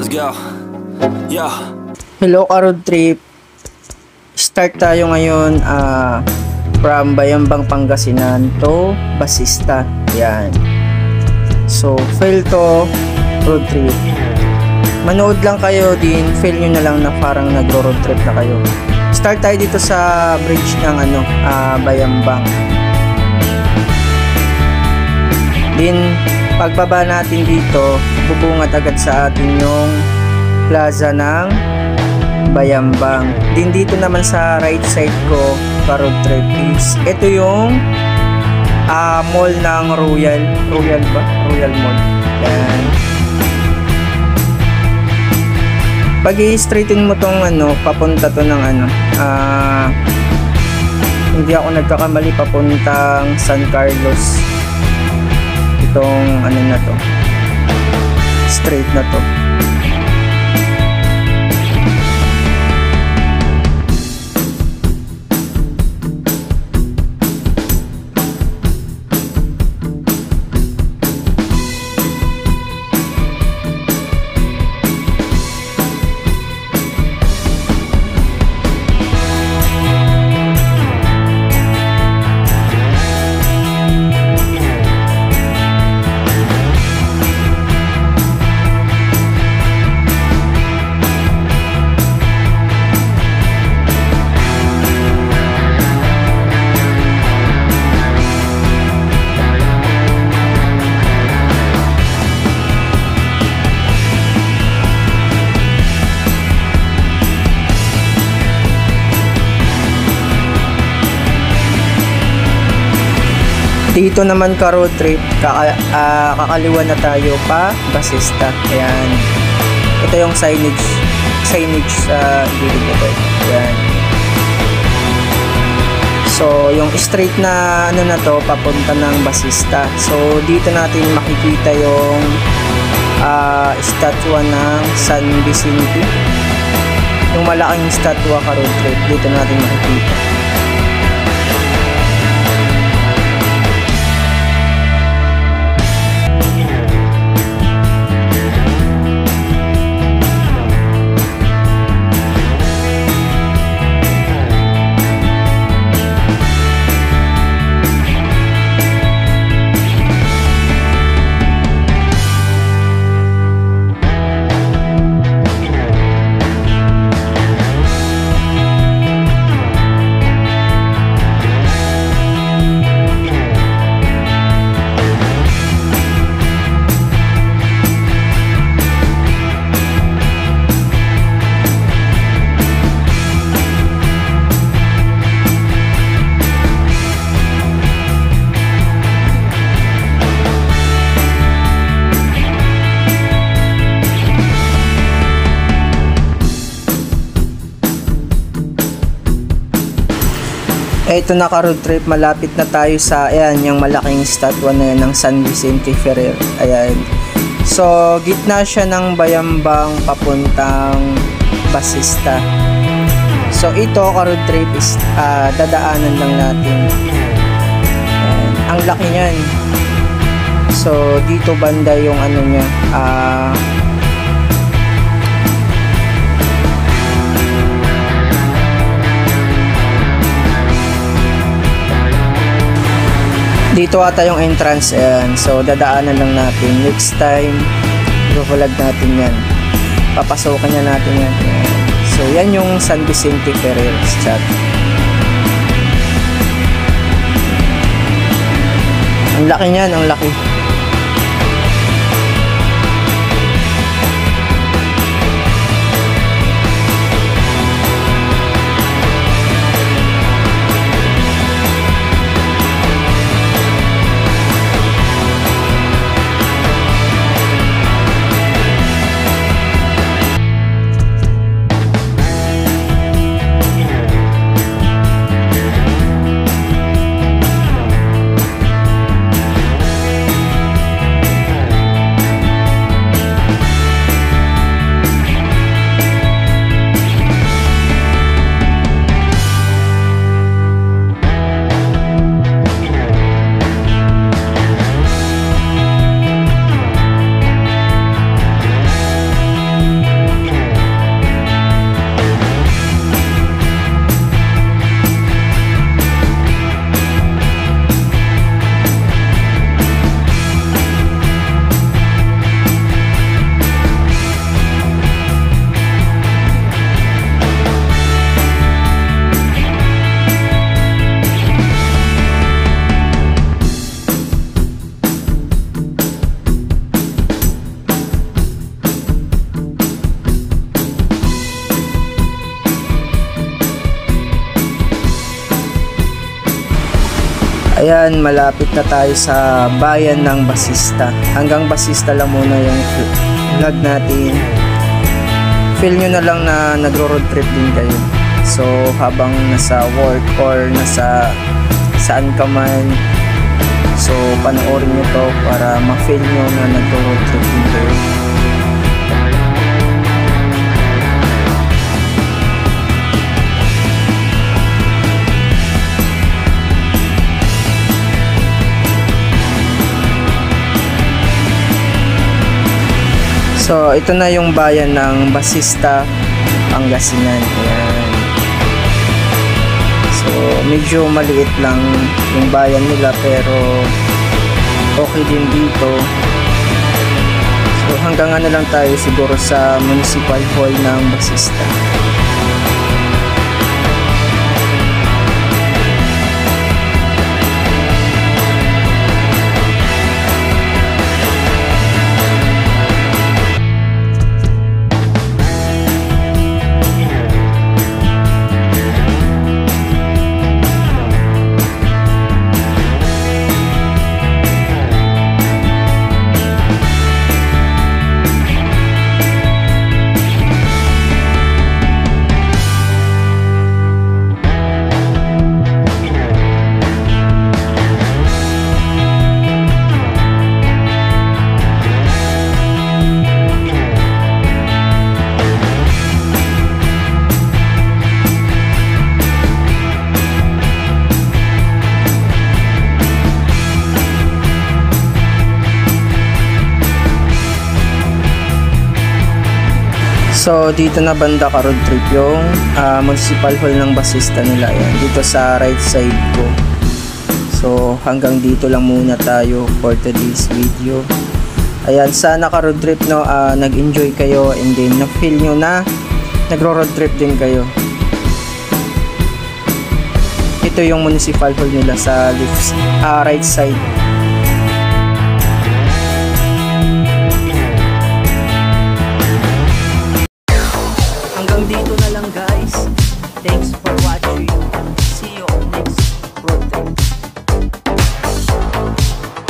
Let's go. Yeah. Hello ka-road trip. Start tayo ngayon from Bayambang, Pangasinan to Basista. Yan. So, fail to road trip. Manood lang kayo din, fail nyo na lang na parang nagro-road trip na kayo. Start tayo dito sa bridge ng Bayambang. Din, pagbaba natin dito, bubungat agad sa atin yung plaza ng Bayambang. Din dito naman sa right side ko, ka-road trip is, ito yung mall ng Royal Mall. Yan. Pag i-straighten mo tong papunta to ng hindi ako nagkakamali, papuntang San Carlos. Itong na to, straight na to. Dito naman ka-road trip, kakaliwa na tayo pa Basista. Ayan. Ito yung signage sa gilid nito. Ayan. So, yung straight na na to, papunta ng Basista. So, dito natin makikita yung statwa ng San Vicente. Yung malaking statwa ka-road trip, dito natin makikita. Ito na ka-road trip, malapit na tayo sa yung malaking statwa na yan ng San Vicente Ferrer. Ayan. So, gitna siya ng Bayambang papuntang Basista. So, ito ka-road trip is dadaanan lang natin. Ayan. Ang laki niyan. So, dito banda yung niya. Dito ata yung entrance. Ayan. So, dadaanan lang natin. Next time, i-vlog natin yan. Papasokan niya natin yan. Ayan. So, yan yung San Vicente Ferrer chat. Ang laki niyan, ang laki. Ayan, malapit na tayo sa bayan ng Basista. Hanggang Basista lang muna yung vlog natin. Feel nyo na lang na nagro-road trip din kayo. So habang nasa work or nasa saan ka man, so panoorin nyo to para ma-feel nyo na nagro-road trip din kayo. So, ito na yung bayan ng Basista, Pangasinan. Ayan. So, medyo maliit lang yung bayan nila pero okay din dito. So, hanggang ano lang tayo siguro sa Municipal Hall ng Basista. So, dito na banda ka road trip yung Municipal Hall ng Basista nila. Ayan, dito sa right side ko. So, hanggang dito lang muna tayo for today's video. Ayan, sana ka road trip, no, nag-enjoy kayo and then na-feel nyo na nagro-road trip din kayo. Ito yung Municipal Hall nila sa right side. Dito na lang guys. Thanks for